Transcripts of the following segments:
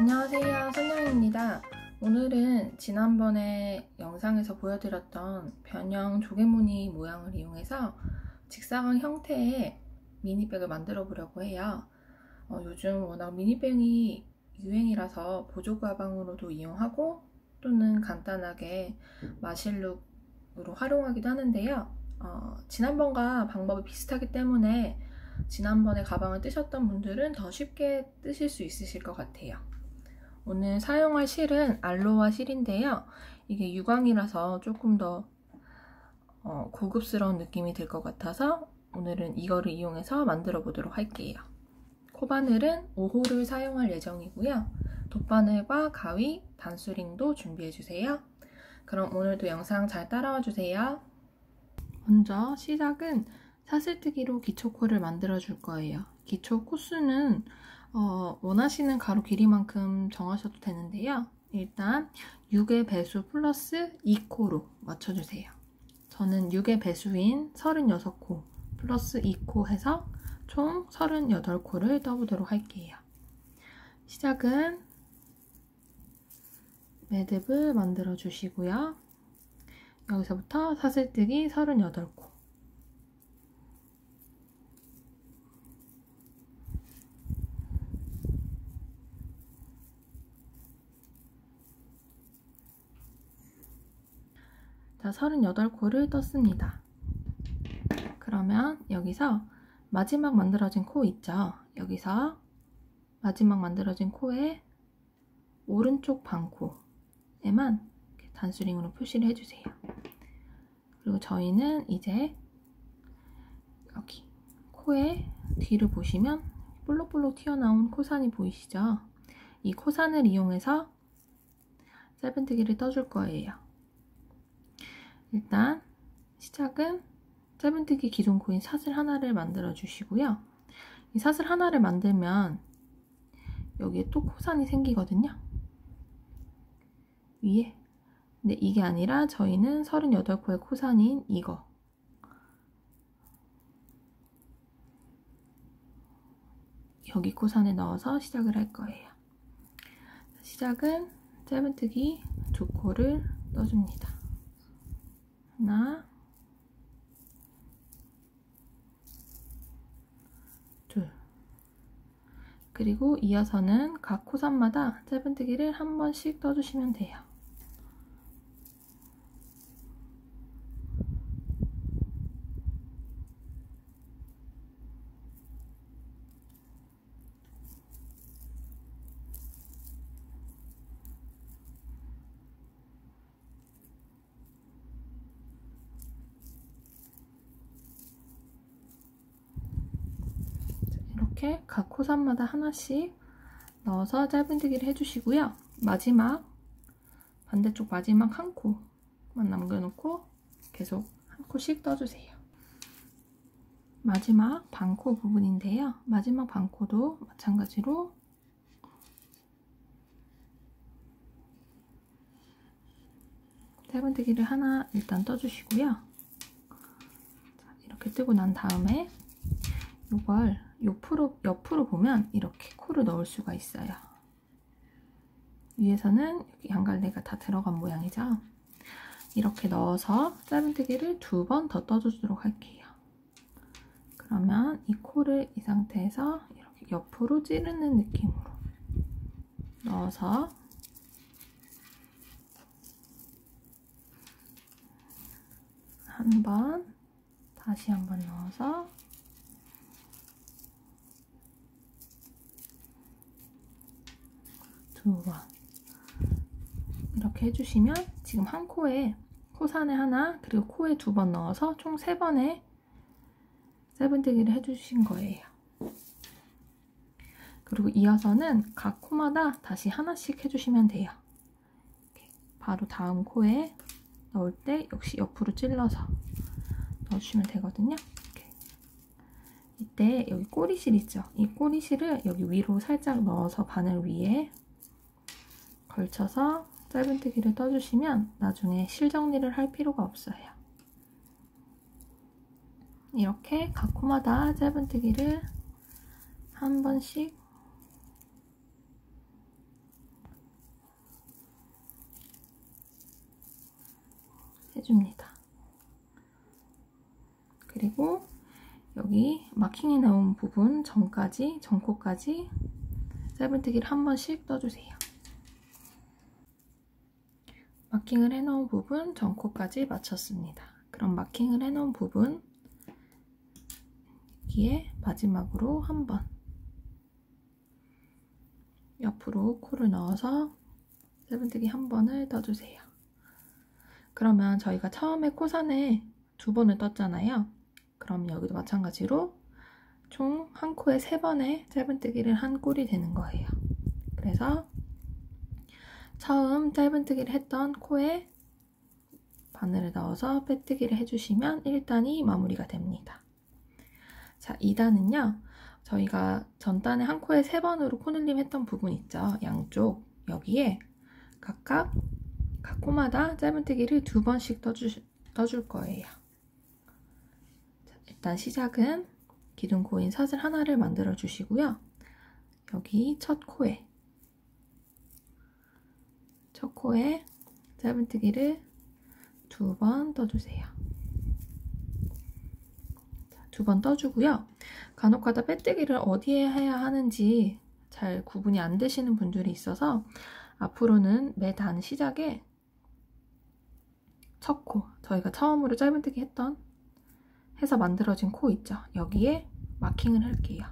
안녕하세요, 선영입니다. 오늘은 지난번에 영상에서 보여드렸던 변형 조개무늬 모양을 이용해서 직사각 형태의 미니백을 만들어 보려고 해요. 요즘 워낙 미니백이 유행이라서 보조 가방으로도 이용하고 또는 간단하게 마실룩으로 활용하기도 하는데요. 지난번과 방법이 비슷하기 때문에 지난번에 가방을 뜨셨던 분들은 더 쉽게 뜨실 수 있으실 것 같아요. 오늘 사용할 실은 알로하 실인데요. 이게 유광이라서 조금 더 고급스러운 느낌이 들 것 같아서 오늘은 이거를 이용해서 만들어 보도록 할게요. 코바늘은 5호를 사용할 예정이고요. 돗바늘과 가위, 단수링도 준비해 주세요. 그럼 오늘도 영상 잘 따라와 주세요. 먼저 시작은 사슬뜨기로 기초코를 만들어 줄 거예요. 기초 코수는 원하시는 가로 길이만큼 정하셔도 되는데요. 일단 6의 배수 플러스 2코로 맞춰주세요. 저는 6의 배수인 36코 플러스 2코 해서 총 38코를 떠보도록 할게요. 시작은 매듭을 만들어 주시고요. 여기서부터 사슬뜨기 38코. 자, 38코를 떴습니다. 그러면 여기서 마지막 만들어진 코 있죠? 여기서 마지막 만들어진 코의 오른쪽 반코에만 단수링으로 표시를 해주세요. 그리고 저희는 이제 여기 코의 뒤를 보시면 볼록볼록 튀어나온 코산이 보이시죠? 이 코산을 이용해서 짧은뜨기를 떠줄 거예요. 일단 시작은 짧은뜨기 기존 코인 사슬 하나를 만들어 주시고요. 이 사슬 하나를 만들면 여기에 또 코산이 생기거든요. 위에. 근데 이게 아니라 저희는 38코의 코산인 이거. 여기 코산에 넣어서 시작을 할 거예요. 시작은 짧은뜨기 2코를 떠줍니다. 하나, 둘. 그리고 이어서는 각 코산마다 짧은뜨기를 한 번씩 떠주시면 돼요. 이렇게 각 코산마다 하나씩 넣어서 짧은뜨기를 해주시고요. 마지막 반대쪽 마지막 한 코만 남겨놓고 계속 한 코씩 떠주세요. 마지막 반코 부분인데요. 마지막 반코도 마찬가지로 짧은뜨기를 하나 일단 떠주시고요. 자, 이렇게 뜨고 난 다음에 이걸 옆으로 보면 이렇게 코를 넣을 수가 있어요. 위에서는 여기 양갈래가 다 들어간 모양이죠. 이렇게 넣어서 짧은뜨기를 2번 더 떠주도록 할게요. 그러면 이 코를 이 상태에서 이렇게 옆으로 찌르는 느낌으로 넣어서 한 번, 다시 한 번 넣어서 두 번 이렇게 해주시면 지금 한 코에 코산에 하나 그리고 코에 2번 넣어서 총 3번의 짧은뜨기를 해주신 거예요. 그리고 이어서는 각 코마다 다시 하나씩 해주시면 돼요. 이렇게 바로 다음 코에 넣을 때 역시 옆으로 찔러서 넣어주시면 되거든요. 이렇게. 이때 여기 꼬리실 있죠? 이 꼬리실을 여기 위로 살짝 넣어서 바늘 위에 걸쳐서 짧은뜨기를 떠주시면 나중에 실 정리를 할 필요가 없어요. 이렇게 각 코마다 짧은뜨기를 한 번씩 해줍니다. 그리고 여기 마킹이 나온 부분 전코까지 짧은뜨기를 한 번씩 떠주세요. 마킹을 해놓은 부분 전코까지 마쳤습니다. 그럼 마킹을 해놓은 부분 여기에 마지막으로 한 번 옆으로 코를 넣어서 짧은뜨기 한 번을 떠주세요. 그러면 저희가 처음에 코산에 2번을 떴잖아요. 그럼 여기도 마찬가지로 총 한 코에 3번의 짧은뜨기를 한 꼴이 되는 거예요. 그래서 처음 짧은뜨기를 했던 코에 바늘을 넣어서 빼뜨기를 해주시면 1단이 마무리가 됩니다. 자, 2단은요. 저희가 전단에 한 코에 3번으로 코늘림 했던 부분 있죠. 양쪽 여기에 각각 각 코마다 짧은뜨기를 2번씩 떠줄 거예요. 자, 일단 시작은 기둥코인 사슬 하나를 만들어 주시고요. 여기 첫 코에 짧은뜨기를 2번 떠주세요. 2번 떠주고요. 간혹가다 빼뜨기를 어디에 해야 하는지 잘 구분이 안 되시는 분들이 있어서 앞으로는 매 단 시작에 첫 코, 저희가 처음으로 짧은뜨기 해서 만들어진 코 있죠. 여기에 마킹을 할게요.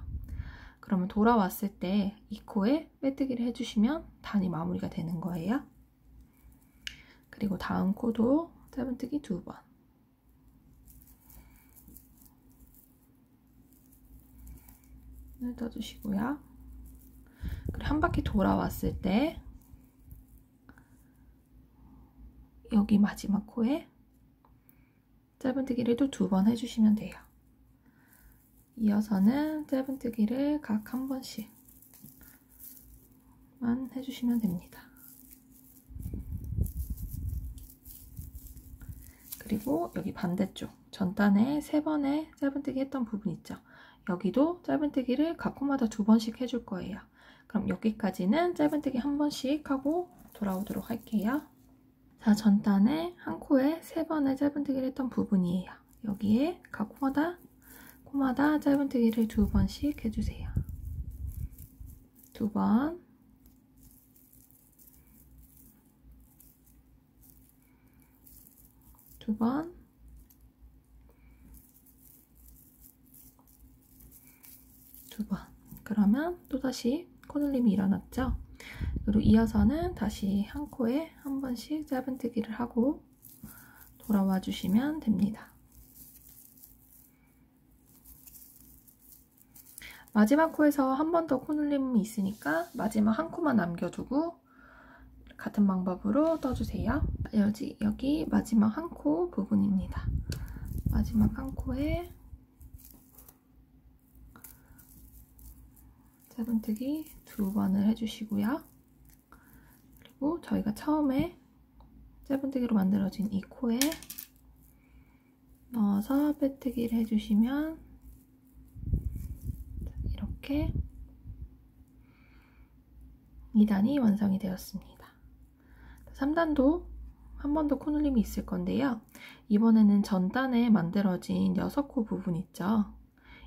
그러면 돌아왔을 때 이 코에 빼뜨기를 해주시면 단이 마무리가 되는 거예요. 그리고 다음 코도 짧은뜨기 2번. 떠주시고요. 그리고 한 바퀴 돌아왔을 때 여기 마지막 코에 짧은뜨기를 또 2번 해주시면 돼요. 이어서는 짧은뜨기를 각 한 번씩만 해주시면 됩니다. 그리고 여기 반대쪽 전단에 3번의 짧은뜨기 했던 부분 있죠. 여기도 짧은뜨기를 각 코마다 2번씩 해줄 거예요. 그럼 여기까지는 짧은뜨기 한 번씩 하고 돌아오도록 할게요. 자, 전단에 한 코에 3번의 짧은뜨기를 했던 부분이에요. 여기에 각 코마다 짧은뜨기를 2번씩 해주세요. 2번, 두 번, 두 번. 그러면 또다시 코늘림이 일어났죠? 그리고 이어서는 다시 한 코에 한 번씩 짧은뜨기를 하고 돌아와 주시면 됩니다. 마지막 코에서 한 번 더 코늘림이 있으니까 마지막 한 코만 남겨두고 같은 방법으로 떠주세요. 여기 마지막 한 코 부분입니다. 마지막 한 코에 짧은뜨기 2번을 해주시고요. 그리고 저희가 처음에 짧은뜨기로 만들어진 이 코에 넣어서 빼뜨기를 해주시면 이렇게 2단이 완성이 되었습니다. 3단도 한 번 더 코늘림이 있을 건데요. 이번에는 전단에 만들어진 6코 부분 있죠.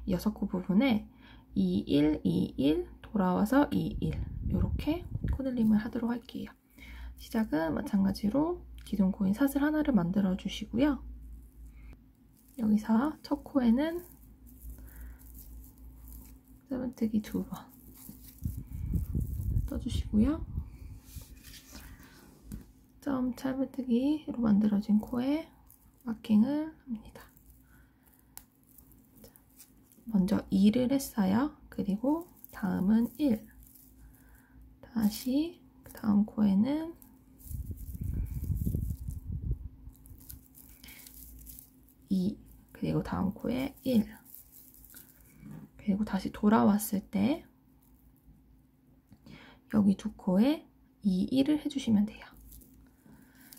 이 6코 부분에 21, 21, 돌아와서 21 이렇게 코늘림을 하도록 할게요. 시작은 마찬가지로 기둥코인 사슬 하나를 만들어 주시고요. 여기서 첫 코에는 짧은뜨기 2번 떠주시고요. 점 짧은뜨기로 만들어진 코에 마킹을 합니다. 먼저 2를 했어요. 그리고 다음은 1. 다시 다음 코에는 2. 그리고 다음 코에 1. 그리고 다시 돌아왔을 때 여기 두 코에 2, 1을 해주시면 돼요.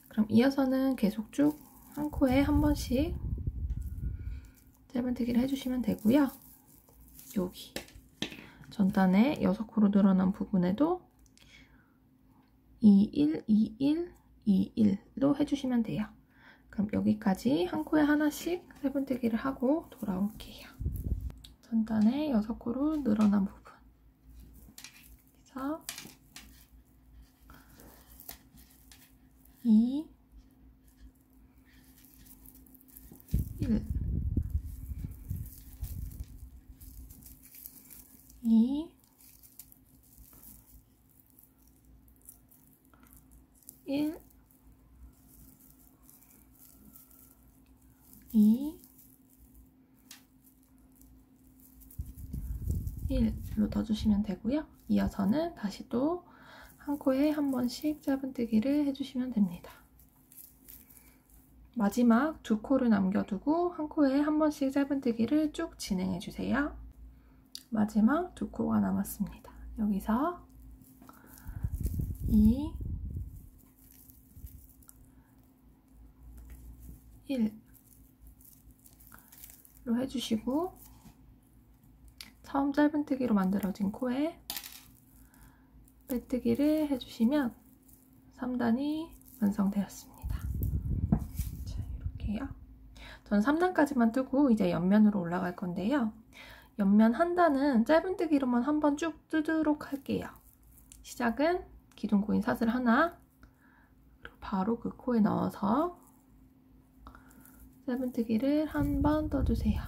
그럼 이어서는 계속 쭉 한 코에 한 번씩 짧은뜨기를 해주시면 되고요. 여기 전단에 6코로 늘어난 부분에도 2, 1, 2, 1, 2, 1로 해주시면 돼요. 그럼 여기까지 한 코에 하나씩 짧은뜨기를 하고 돌아올게요. 전단의 6코로 늘어난 부분. 그래서 2, 1, 2, 1, 2, 1로 넣어주시면 되고요. 이어서는 다시 또 한 코에 한 번씩 짧은뜨기를 해주시면 됩니다. 마지막 2코를 남겨두고 한 코에 한 번씩 짧은뜨기를 쭉 진행해주세요. 마지막 2코가 남았습니다. 여기서 2, 1로 해주시고 처음 짧은뜨기로 만들어진 코에 빼뜨기를 해주시면 3단이 완성되었습니다. 자, 이렇게요. 전 3단까지만 뜨고 이제 옆면으로 올라갈 건데요. 옆면 한 단은 짧은뜨기로만 한번 쭉 뜨도록 할게요. 시작은 기둥 고인 사슬 하나, 그리고 바로 그 코에 넣어서 짧은뜨기를 한 번 떠주세요.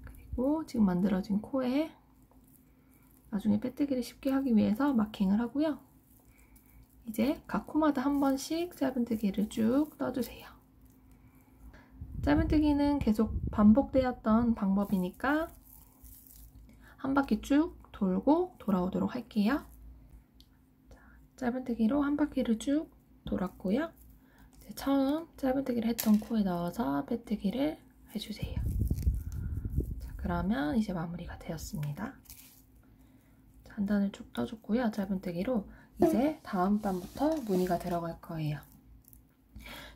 그리고 지금 만들어진 코에 나중에 빼뜨기를 쉽게 하기 위해서 마킹을 하고요. 이제 각 코마다 한 번씩 짧은뜨기를 쭉 떠주세요. 짧은뜨기는 계속 반복되었던 방법이니까 한 바퀴 쭉 돌고 돌아오도록 할게요. 짧은뜨기로 한 바퀴를 쭉 돌았고요. 이제 처음 짧은뜨기를 했던 코에 넣어서 빼뜨기를 해주세요. 자, 그러면 이제 마무리가 되었습니다. 한 단을 쭉 떠줬고요. 짧은뜨기로 이제 다음 단부터 무늬가 들어갈 거예요.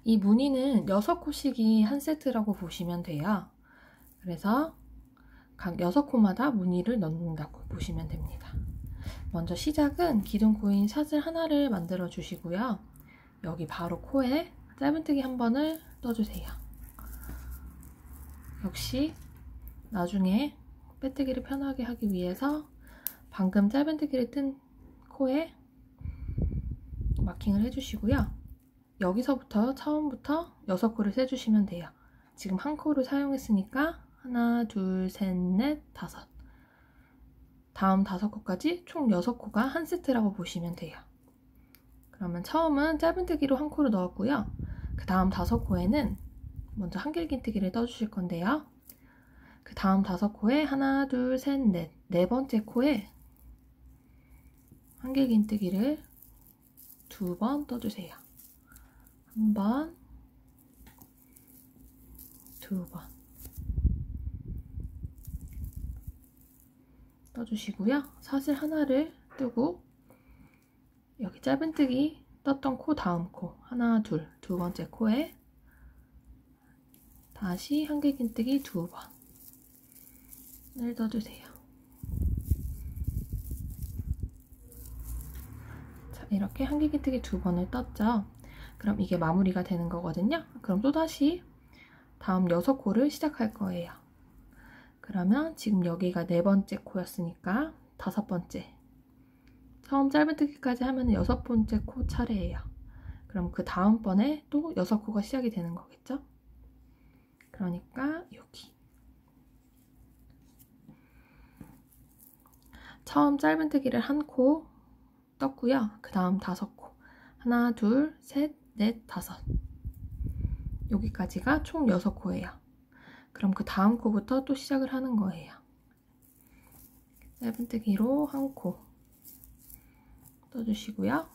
이 무늬는 6코씩이 한 세트라고 보시면 돼요. 그래서 각 6코마다 무늬를 넣는다고 보시면 됩니다. 먼저 시작은 기둥 고인 사슬 하나를 만들어 주시고요. 여기 바로 코에 짧은뜨기 한 번을 떠주세요. 역시 나중에 빼뜨기를 편하게 하기 위해서 방금 짧은뜨기를 뜬 코에 마킹을 해주시고요. 여기서부터 처음부터 6코를 세주시면 돼요. 지금 한 코를 사용했으니까 하나, 둘, 셋, 넷, 다섯. 다음 5코까지 총 6코가 한 세트라고 보시면 돼요. 그러면 처음은 짧은뜨기로 한 코를 넣었고요. 그 다음 5코에는 먼저 한길긴뜨기를 떠주실 건데요. 그 다음 5코에 하나, 둘, 셋, 넷, 네 번째 코에 한길긴뜨기를 2번 떠주세요. 1번, 2번 떠주시고요. 사슬 하나를 뜨고 여기 짧은뜨기 떴던 코 다음 코 하나, 둘, 두 번째 코에 다시 한길긴뜨기 2번을 떠주세요. 자, 이렇게 한길긴뜨기 2번을 떴죠. 그럼 이게 마무리가 되는 거거든요. 그럼 또다시 다음 6코를 시작할 거예요. 그러면 지금 여기가 4번째 코였으니까 5번째. 처음 짧은뜨기까지 하면 6번째 코 차례예요. 그럼 그 다음번에 또 6코가 시작이 되는 거겠죠? 그러니까 여기. 처음 짧은뜨기를 한 코 떴고요. 그 다음 5코. 하나, 둘, 셋, 넷, 5. 여기까지가 총 6코예요. 그럼 그 다음 코부터 또 시작을 하는 거예요. 짧은뜨기로 한 코 떠주시고요.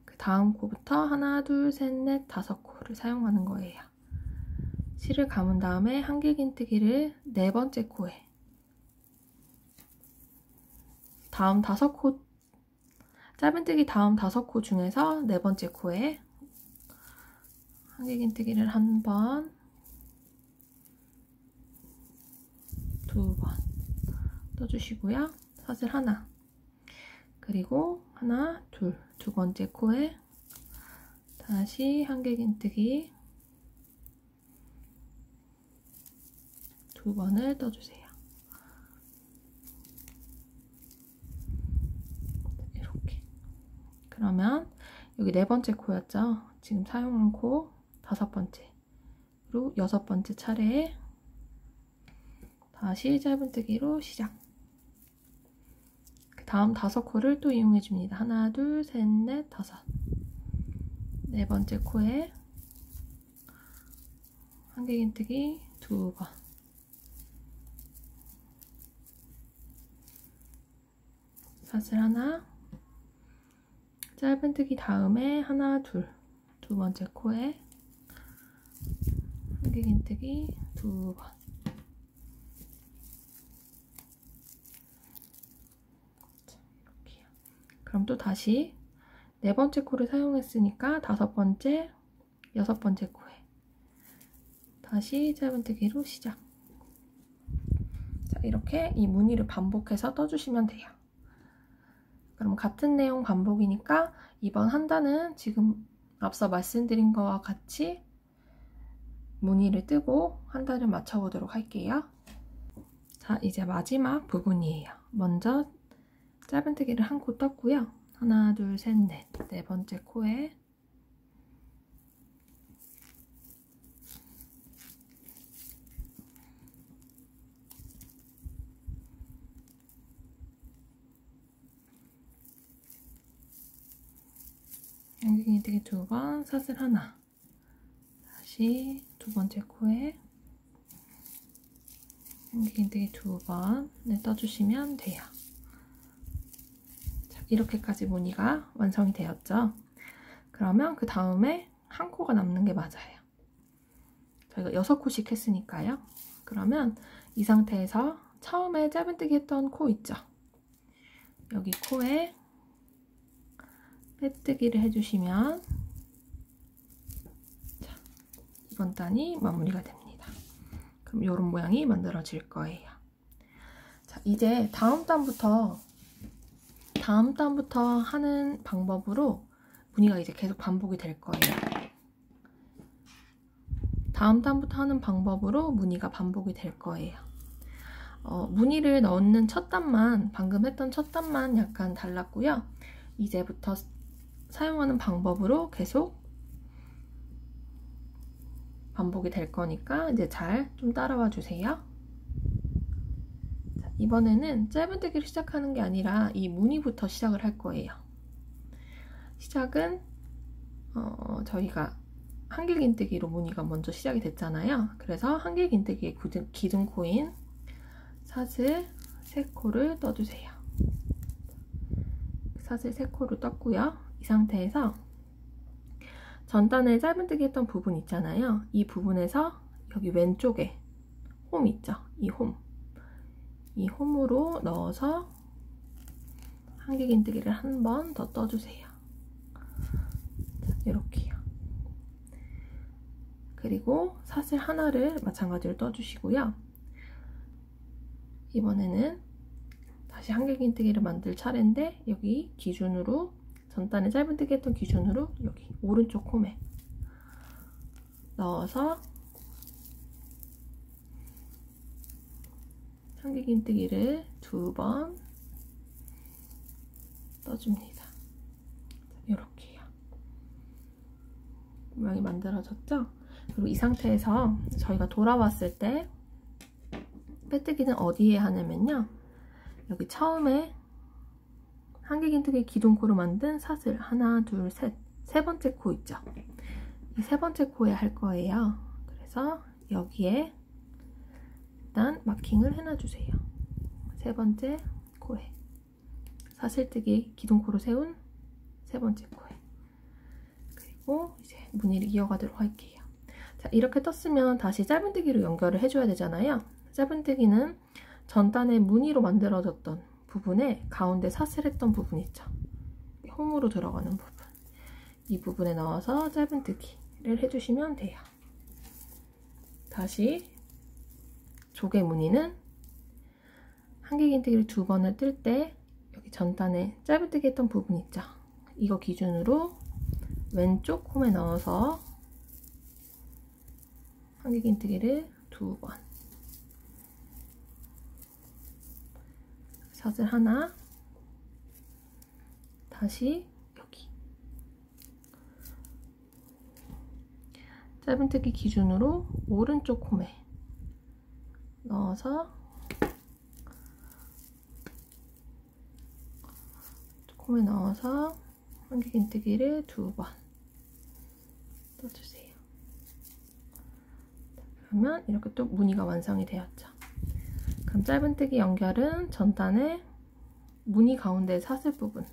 그 다음 코부터 하나, 둘, 셋, 넷, 5코를 사용하는 거예요. 실을 감은 다음에 한길긴뜨기를 4번째 코에 다음 5코 짧은뜨기 다음 5코 중에서 4번째 코에 한길긴뜨기를 한 번, 2번 떠주시고요. 사슬 하나, 그리고 하나, 둘, 두 번째 코에 다시 한길긴뜨기 2번을 떠주세요. 이렇게. 그러면 여기 4번째 코였죠? 지금 사용한 코 5번째, 그리고 6번째 차례에 다시 짧은뜨기로 시작. 그 다음 5코를 또 이용해 줍니다. 하나, 둘, 셋, 넷, 5. 4번째 코에 한길긴뜨기 2번, 사슬 하나, 짧은뜨기 다음에 하나, 둘, 2번째 코에 한길긴뜨기 2번, 이렇게요. 그럼 또 다시 4번째 코를 사용했으니까 5번째, 6번째 코에 다시 짧은뜨기로 시작. 자, 이렇게 이 무늬를 반복해서 떠주시면 돼요. 그럼 같은 내용 반복이니까 이번 한 단은 지금 앞서 말씀드린 거와 같이 무늬를 뜨고 한 단을 맞춰보도록 할게요. 자, 이제 마지막 부분이에요. 먼저 짧은뜨기를 한 코 떴고요. 하나, 둘, 셋, 넷. 4번째 코에 한길긴뜨기 2번, 사슬 하나. 다시 2번째 코에 한길긴뜨기 2번을 떠주시면 돼요. 자, 이렇게까지 무늬가 완성이 되었죠. 그러면 그 다음에 한 코가 남는 게 맞아요. 저희가 6코씩 했으니까요. 그러면 이 상태에서 처음에 짧은뜨기 했던 코 있죠? 여기 코에 빼뜨기를 해주시면 자, 이번 단이 마무리가 됩니다. 그럼 이런 모양이 만들어질 거예요. 자, 이제 다음 단부터 하는 방법으로 무늬가 이제 계속 반복이 될 거예요. 다음 단부터 하는 방법으로 무늬가 반복이 될 거예요. 무늬를 넣는 첫 단만, 방금 했던 첫 단만 약간 달랐고요. 이제부터 사용하는 방법으로 계속 반복이 될 거니까 이제 잘 좀 따라와 주세요. 자, 이번에는 짧은뜨기를 시작하는 게 아니라 이 무늬부터 시작을 할 거예요. 시작은 저희가 한길긴뜨기로 무늬가 먼저 시작이 됐잖아요. 그래서 한길긴뜨기의 기둥코인 사슬 3코를 떠주세요. 사슬 3코를 떴고요. 이 상태에서 전단에 짧은뜨기 했던 부분 있잖아요. 이 부분에서 여기 왼쪽에 홈 있죠? 이 홈으로 넣어서 한길긴뜨기를 한 번 더 떠주세요. 자, 이렇게요. 그리고 사슬 하나를 마찬가지로 떠주시고요. 이번에는 다시 한길긴뜨기를 만들 차례인데 여기 기준으로 전단에 짧은뜨기 했던 기준으로 여기 오른쪽 홈에 넣어서 한길긴뜨기를 2번 떠줍니다. 이렇게요. 모양이 만들어졌죠? 그리고 이 상태에서 저희가 돌아왔을 때 빼뜨기는 어디에 하냐면요. 여기 처음에 한길긴뜨기 기둥코로 만든 사슬 하나, 둘, 셋, 3번째 코 있죠? 이 3번째 코에 할 거예요. 그래서 여기에 일단 마킹을 해놔주세요. 3번째 코에 사슬뜨기 기둥코로 세운 3번째 코에, 그리고 이제 무늬를 이어가도록 할게요. 자, 이렇게 떴으면 다시 짧은뜨기로 연결을 해줘야 되잖아요. 짧은뜨기는 전단에 무늬로 만들어졌던 부분에 가운데 사슬했던 부분 있죠? 홈으로 들어가는 부분, 이 부분에 넣어서 짧은뜨기를 해주시면 돼요. 다시 조개 무늬는 한길긴뜨기를 2번을 뜰 때 여기 전단에 짧은뜨기 했던 부분 있죠? 이거 기준으로 왼쪽 홈에 넣어서 한길긴뜨기를 2번, 사슬 하나, 다시 여기 짧은뜨기 기준으로 오른쪽 홈에 넣어서 한길긴뜨기를 2번 떠주세요. 그러면 이렇게 또 무늬가 완성이 되었죠. 그럼 짧은뜨기 연결은 전단의 무늬 가운데 사슬 부분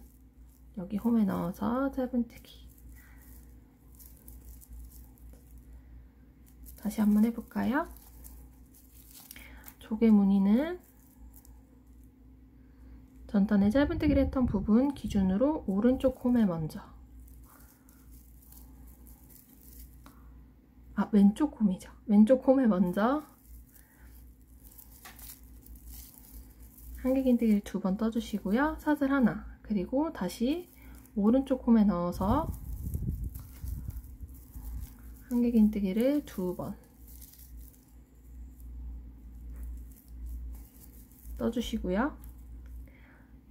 여기 홈에 넣어서 짧은뜨기. 다시 한번 해볼까요? 조개 무늬는 전단에 짧은뜨기를 했던 부분 기준으로 오른쪽 홈에 먼저, 왼쪽 홈이죠. 왼쪽 홈에 먼저 한길긴뜨기를 2번 떠주시고요. 사슬 하나, 그리고 다시 오른쪽 홈에 넣어서 한길긴뜨기를 2번 떠주시고요.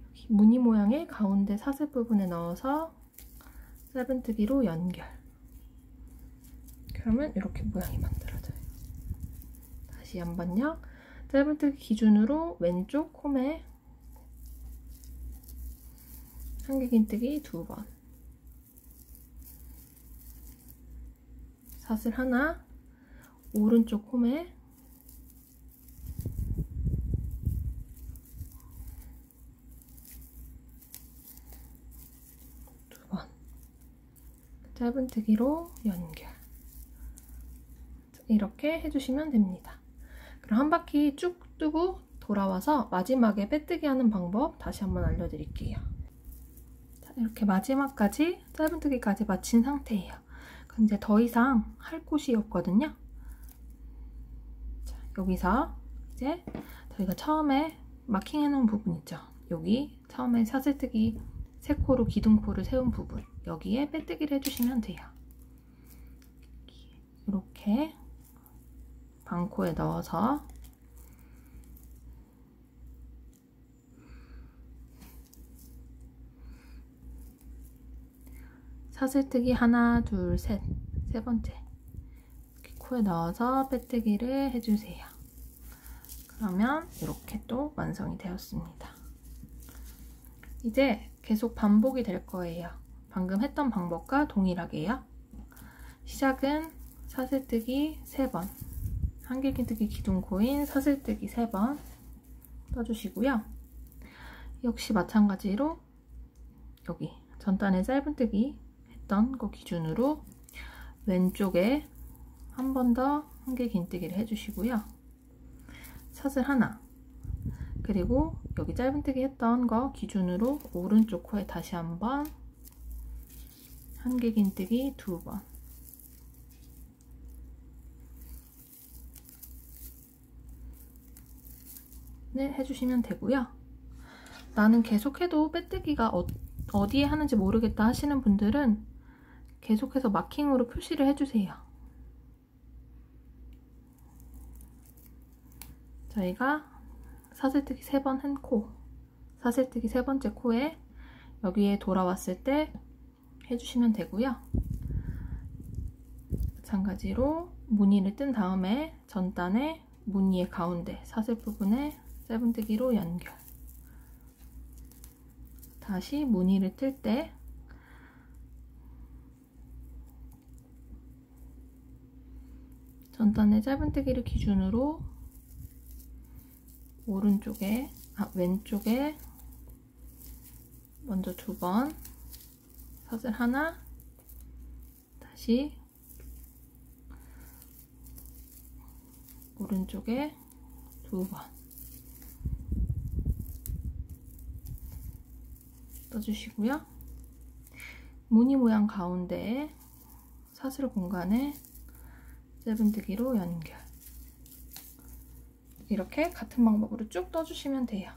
여기 무늬 모양의 가운데 사슬 부분에 넣어서 짧은뜨기로 연결. 그러면 이렇게 모양이 만들어져요. 다시 한번요. 짧은뜨기 기준으로 왼쪽 홈에 한길긴뜨기 2번, 사슬 하나, 오른쪽 홈에 짧은뜨기로 연결. 이렇게 해주시면 됩니다. 그럼 한 바퀴 쭉 뜨고 돌아와서 마지막에 빼뜨기 하는 방법 다시 한번 알려드릴게요. 자, 이렇게 마지막까지 짧은뜨기까지 마친 상태예요. 그럼 이제 더 이상 할 곳이 없거든요. 자, 여기서 이제 저희가 처음에 마킹해 놓은 부분 있죠. 여기 처음에 사슬뜨기 3코로 기둥코를 세운 부분, 여기에 빼뜨기를 해주시면 돼요. 이렇게 반코에 넣어서 사슬뜨기 하나, 둘, 셋, 세 번째 이렇게 코에 넣어서 빼뜨기를 해주세요. 그러면 이렇게 또 완성이 되었습니다. 이제 계속 반복이 될 거예요. 방금 했던 방법과 동일하게요. 시작은 사슬뜨기 3번, 한길긴뜨기 기둥코인 사슬뜨기 3번 떠주시고요. 역시 마찬가지로 여기 전단에 짧은뜨기 했던 거 기준으로 왼쪽에 한 번 더 한길긴뜨기를 해주시고요. 사슬 하나, 그리고 여기 짧은뜨기 했던 거 기준으로 오른쪽 코에 다시 한번 한길긴뜨기 2번, 네, 해주시면 되고요. 나는 계속해도 빼뜨기가 어디에 하는지 모르겠다 하시는 분들은 계속해서 마킹으로 표시를 해주세요. 저희가 사슬뜨기 3번 한 코, 사슬뜨기 3번째 코에 여기에 돌아왔을 때 해주시면 되고요. 마찬가지로 무늬를 뜬 다음에 전단의 무늬의 가운데 사슬 부분에 짧은뜨기로 연결. 다시 무늬를 뜰 때 전단의 짧은뜨기를 기준으로 왼쪽에 먼저 2번 사슬 하나, 다시 오른쪽에 2번 떠주시고요. 무늬 모양 가운데에 사슬 공간에 짧은뜨기로 연결. 이렇게 같은 방법으로 쭉 떠주시면 돼요.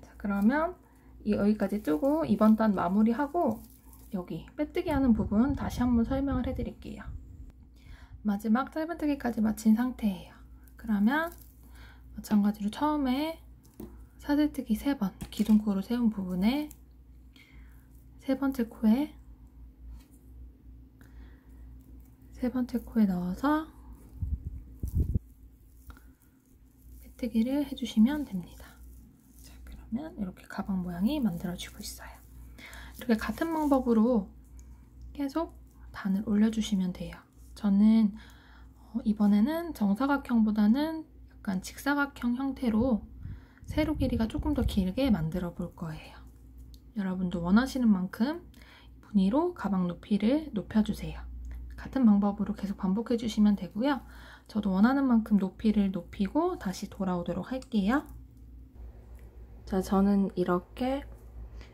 자, 그러면 여기까지 뜨고 이번 단 마무리하고 여기 빼뜨기 하는 부분 다시 한번 설명을 해드릴게요. 마지막 짧은뜨기까지 마친 상태예요. 그러면 마찬가지로 처음에 사슬뜨기 3번 기둥코로 세운 부분에 세 번째 코에 넣어서 빼뜨기를 해주시면 됩니다. 자, 그러면 이렇게 가방 모양이 만들어지고 있어요. 이렇게 같은 방법으로 계속 단을 올려주시면 돼요. 저는 이번에는 정사각형보다는 약간 직사각형 형태로 세로 길이가 조금 더 길게 만들어 볼 거예요. 여러분도 원하시는 만큼 무늬로 가방 높이를 높여주세요. 같은 방법으로 계속 반복해 주시면 되고요. 저도 원하는 만큼 높이를 높이고 다시 돌아오도록 할게요. 자, 저는 이렇게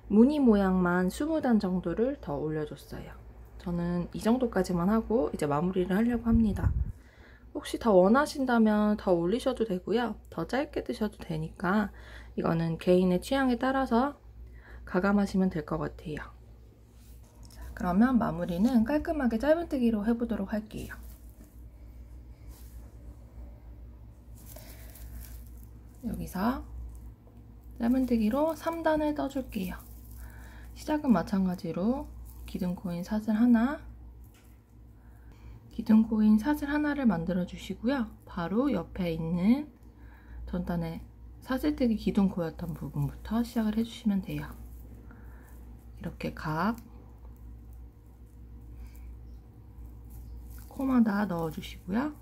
무늬 모양만 20단 정도를 더 올려줬어요. 저는 이 정도까지만 하고 이제 마무리를 하려고 합니다. 혹시 더 원하신다면 더 올리셔도 되고요. 더 짧게 드셔도 되니까 이거는 개인의 취향에 따라서 가감하시면 될 것 같아요. 자, 그러면 마무리는 깔끔하게 짧은뜨기로 해보도록 할게요. 여기서 짧은뜨기로 3단을 떠줄게요. 시작은 마찬가지로 기둥코인 사슬 하나, 기둥코인 사슬 하나를 만들어 주시고요. 바로 옆에 있는 전단의 사슬뜨기 기둥코였던 부분부터 시작을 해주시면 돼요. 이렇게 각 코마다 넣어주시고요.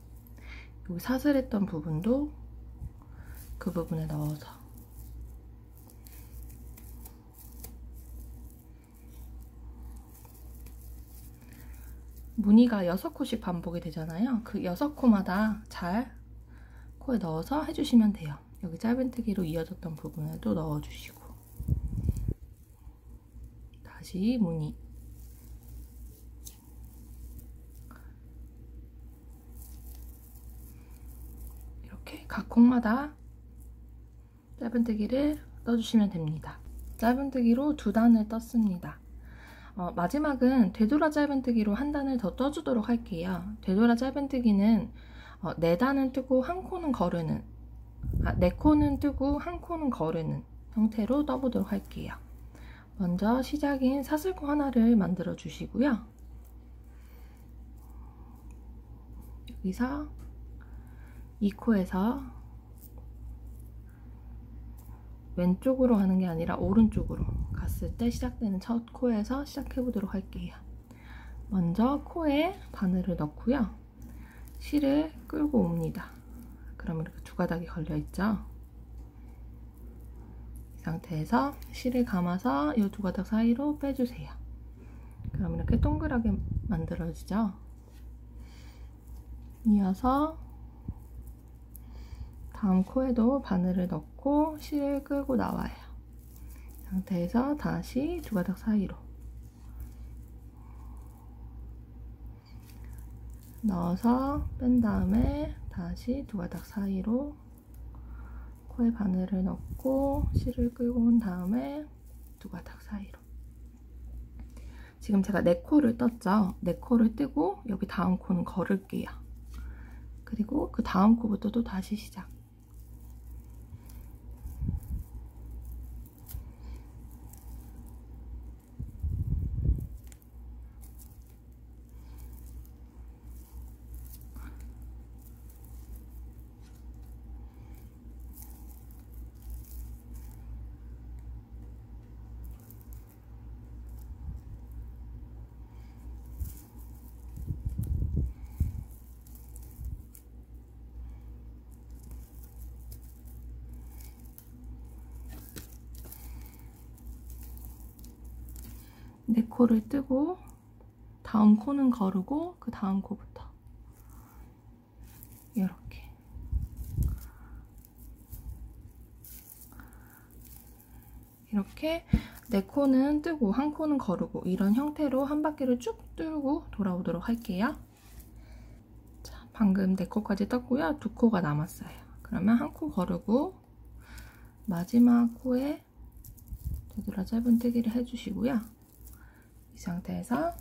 여기 사슬했던 부분도 그 부분에 넣어서 무늬가 6코씩 반복이 되잖아요. 그 6코마다 잘 코에 넣어서 해주시면 돼요. 여기 짧은뜨기로 이어졌던 부분에도 넣어주시고 다시 무늬 이렇게 각 콩마다 짧은뜨기를 떠주시면 됩니다. 짧은뜨기로 2단을 떴습니다. 마지막은 되돌아 짧은뜨기로 1단을 더 떠주도록 할게요. 되돌아 짧은뜨기는 4단은 뜨고 1코는 거르는 4코는 뜨고 1코는 거르는 형태로 떠보도록 할게요. 먼저 시작인 사슬코 하나를 만들어 주시고요. 여기서 이 코에서 왼쪽으로 가는 게 아니라 오른쪽으로 갔을 때 시작되는 첫 코에서 시작해 보도록 할게요. 먼저 코에 바늘을 넣고요. 실을 끌고 옵니다. 그럼 이렇게 2가닥이 걸려 있죠. 이 상태에서 실을 감아서 이 2가닥 사이로 빼주세요. 그럼 이렇게 동그랗게 만들어지죠. 이어서 다음 코에도 바늘을 넣고 실을 끌고 나와요. 이 상태에서 다시 2가닥 사이로 넣어서 뺀 다음에 다시 2가닥 사이로 코에 바늘을 넣고 실을 끌고 온 다음에 2가닥 사이로. 지금 제가 4코를 떴죠. 4코를 뜨고 여기 다음 코는 걸을게요. 그리고 그 다음 코부터 또 다시 시작. 네 코를 뜨고 다음 코는 거르고 그 다음 코부터 이렇게 네 코는 뜨고 한 코는 거르고 이런 형태로 한 바퀴를 쭉 돌고 돌아오도록 할게요. 자, 방금 4코까지 떴고요. 2코가 남았어요. 그러면 한 코 거르고 마지막 코에 되돌아 짧은뜨기를 해주시고요. 이 이 상태에서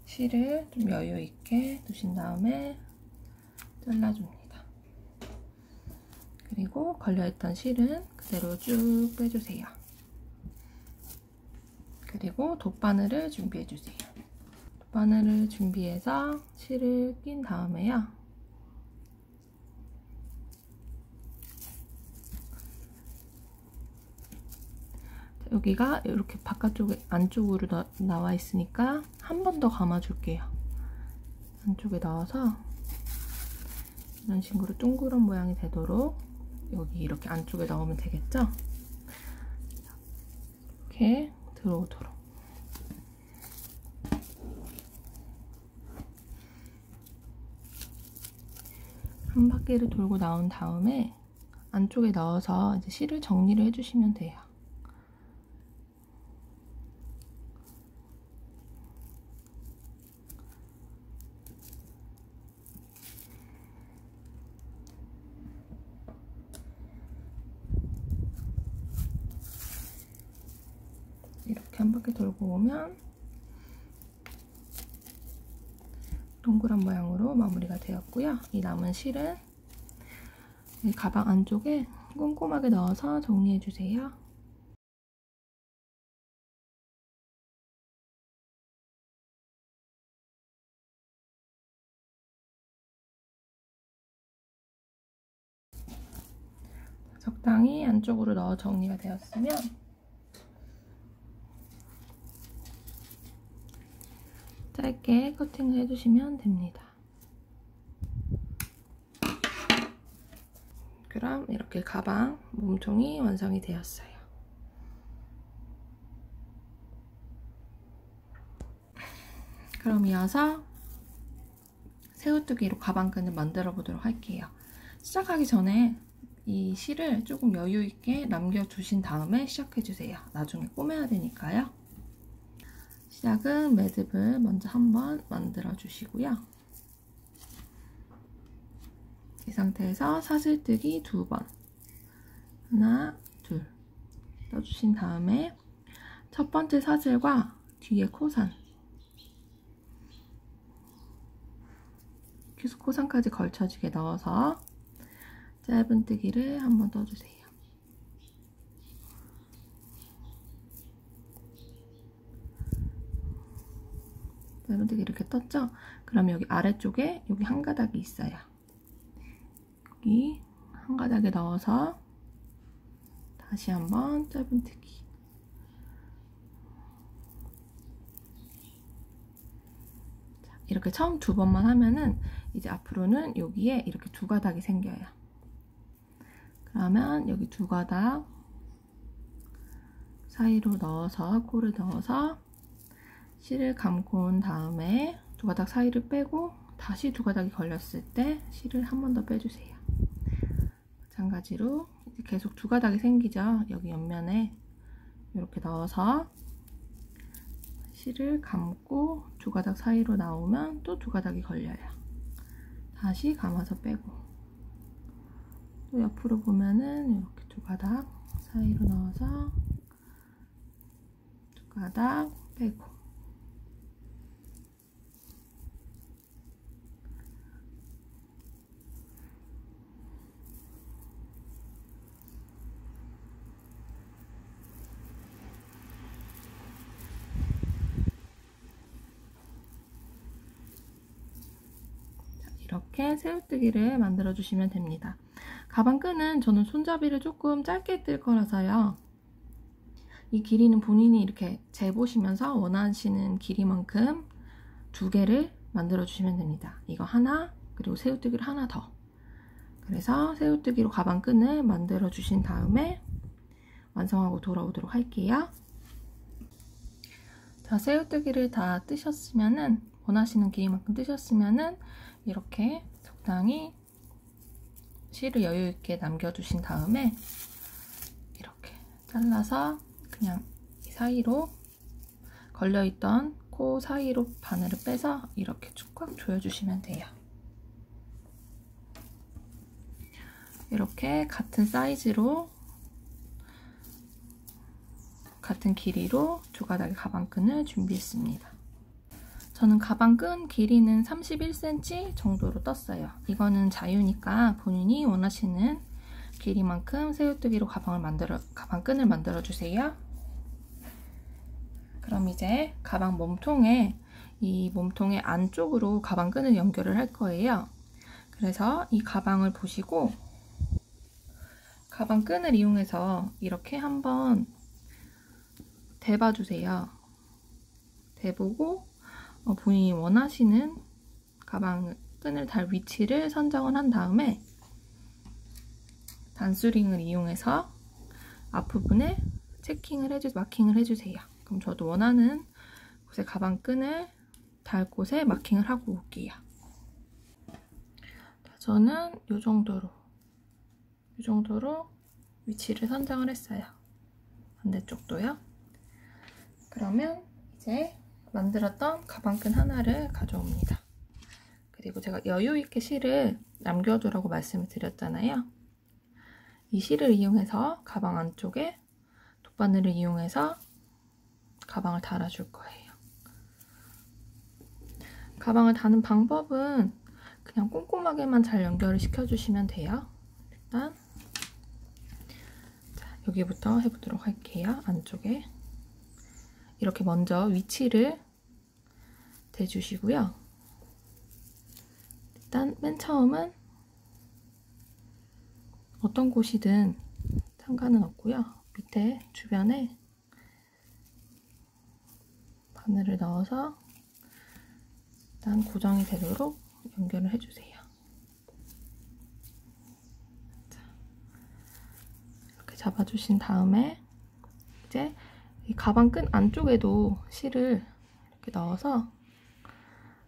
실을 좀 여유 있게 두신 다음에 잘라줍니다. 그리고 걸려있던 실은 그대로 쭉 빼주세요. 그리고 돗바늘을 준비해주세요. 돗바늘을 준비해서 실을 낀 다음에요. 여기가 이렇게 바깥쪽에 안쪽으로 나와 있으니까 한 번 더 감아줄게요. 안쪽에 넣어서 이런 식으로 둥그런 모양이 되도록 여기 이렇게 안쪽에 넣으면 되겠죠? 이렇게 들어오도록. 한 바퀴를 돌고 나온 다음에 안쪽에 넣어서 이제 실을 정리를 해주시면 돼요. 이렇게 한 바퀴 돌고 오면 동그란 모양으로 마무리가 되었고요. 이 남은 실은 이 가방 안쪽에 꼼꼼하게 넣어서 정리해주세요. 적당히 안쪽으로 넣어 정리가 되었으면 짧게 커팅을 해주시면 됩니다. 그럼 이렇게 가방 몸통이 완성이 되었어요. 그럼 이어서 새우뜨기로 가방끈을 만들어 보도록 할게요. 시작하기 전에 이 실을 조금 여유 있게 남겨두신 다음에 시작해주세요. 나중에 꼬매야 되니까요. 시작은 매듭을 먼저 한번 만들어 주시고요. 이 상태에서 사슬뜨기 2번, 하나, 둘 떠주신 다음에 첫 번째 사슬과 뒤에 코산, 코산까지 걸쳐지게 넣어서 짧은뜨기를 한번 떠주세요. 짧은뜨기 이렇게 떴죠? 그럼 여기 아래쪽에 여기 한 가닥이 있어요. 여기 한 가닥에 넣어서 다시 한번 짧은뜨기. 이렇게 처음 2번만 하면은 이제 앞으로는 여기에 이렇게 2가닥이 생겨요. 그러면 여기 2가닥 사이로 넣어서 코를 넣어서 실을 감고 온 다음에 2가닥 사이를 빼고 다시 2가닥이 걸렸을 때 실을 한 번 더 빼주세요. 마찬가지로 이제 계속 2가닥이 생기죠. 여기 옆면에 이렇게 넣어서 실을 감고 2가닥 사이로 나오면 또 2가닥이 걸려요. 다시 감아서 빼고 또 옆으로 보면은 이렇게 2가닥 사이로 넣어서 2가닥 빼고 이렇게 새우뜨기를 만들어 주시면 됩니다. 가방 끈은 저는 손잡이를 조금 짧게 뜰 거라서요. 이 길이는 본인이 이렇게 재보시면서 원하시는 길이만큼 2개를 만들어 주시면 됩니다. 이거 하나, 그리고 새우뜨기를 하나 더. 그래서 새우뜨기로 가방 끈을 만들어 주신 다음에 완성하고 돌아오도록 할게요. 자, 새우뜨기를 다 뜨셨으면은, 원하시는 길이만큼 뜨셨으면은 이렇게 적당히 실을 여유 있게 남겨두신 다음에 이렇게 잘라서 그냥 이 사이로 걸려있던 코 사이로 바늘을 빼서 이렇게 꽉 조여주시면 돼요. 이렇게 같은 사이즈로 같은 길이로 두 가닥의 가방끈을 준비했습니다. 저는 가방끈 길이는 31cm 정도로 떴어요. 이거는 자유니까 본인이 원하시는 길이만큼 새우뜨기로 가방끈을 만들어 주세요. 그럼 이제 가방 몸통에 이 몸통의 안쪽으로 가방끈을 연결을 할 거예요. 그래서 이 가방을 보시고 가방끈을 이용해서 이렇게 한번 대봐 주세요. 대보고 본인이 원하시는 가방끈을 달 위치를 선정을 한 다음에 단수링을 이용해서 앞부분에 마킹을 해주세요. 그럼 저도 원하는 곳에 가방끈을 달 곳에 마킹을 하고 올게요. 저는 이 정도로 위치를 선정을 했어요. 반대쪽도요. 그러면 이제 만들었던 가방끈 하나를 가져옵니다. 그리고 제가 여유있게 실을 남겨두라고 말씀을 드렸잖아요. 이 실을 이용해서 가방 안쪽에 돗바늘을 이용해서 가방을 달아줄 거예요. 가방을 다는 방법은 그냥 꼼꼼하게만 잘 연결을 시켜주시면 돼요. 일단 여기부터 해보도록 할게요. 안쪽에 이렇게 먼저 위치를 대주시고요. 일단 맨 처음은 어떤 곳이든 상관은 없고요. 밑에 주변에 바늘을 넣어서 일단 고정이 되도록 연결을 해주세요. 이렇게 잡아주신 다음에 이제 이 가방끈 안쪽에도 실을 이렇게 넣어서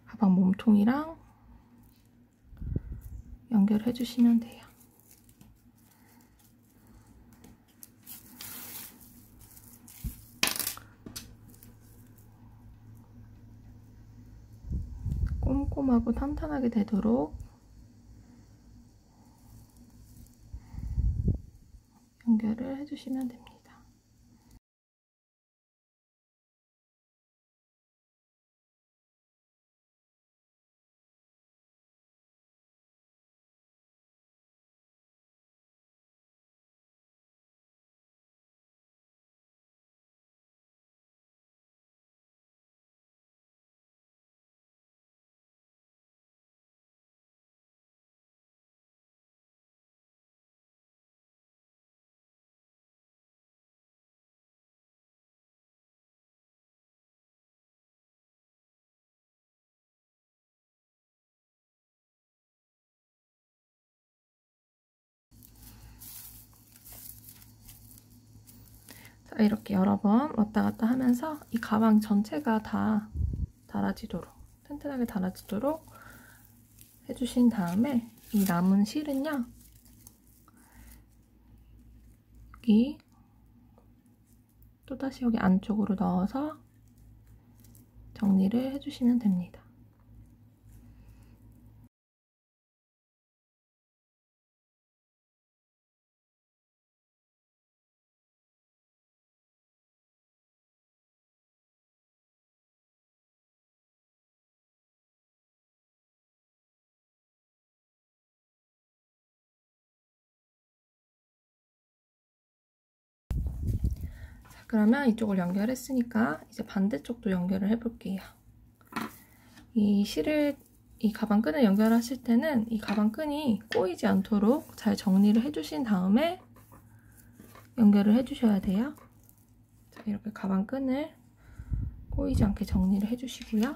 가방 몸통이랑 연결해 주시면 돼요. 꼼꼼하고 탄탄하게 되도록 연결을 해주시면 됩니다. 자, 이렇게 여러 번 왔다 갔다 하면서 이 가방 전체가 다 튼튼하게 달아지도록 해주신 다음에 이 남은 실은요, 또다시 여기 안쪽으로 넣어서 정리를 해주시면 됩니다. 그러면 이쪽을 연결했으니까 이제 반대쪽도 연결을 해볼게요. 이 가방끈을 연결하실 때는 이 가방끈이 꼬이지 않도록 잘 정리를 해주신 다음에 연결을 해주셔야 돼요. 자, 이렇게 가방끈을 꼬이지 않게 정리를 해주시고요.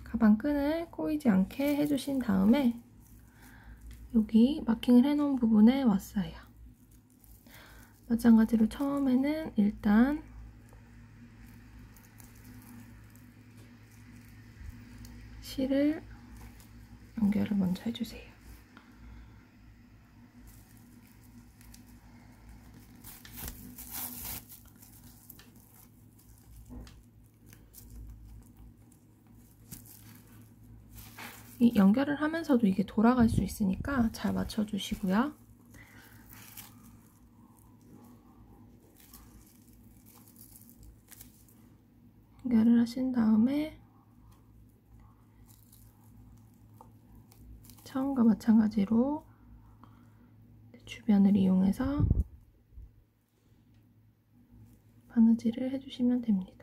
가방끈을 꼬이지 않게 해주신 다음에 여기 마킹을 해놓은 부분에 왔어요. 마찬가지로 처음에는 일단 실을 연결을 먼저 해주세요. 이 연결을 하면서도 이게 돌아갈 수 있으니까 잘 맞춰주시고요. 연결을 하신 다음에 처음과 마찬가지로 주변을 이용해서 바느질을 해주시면 됩니다.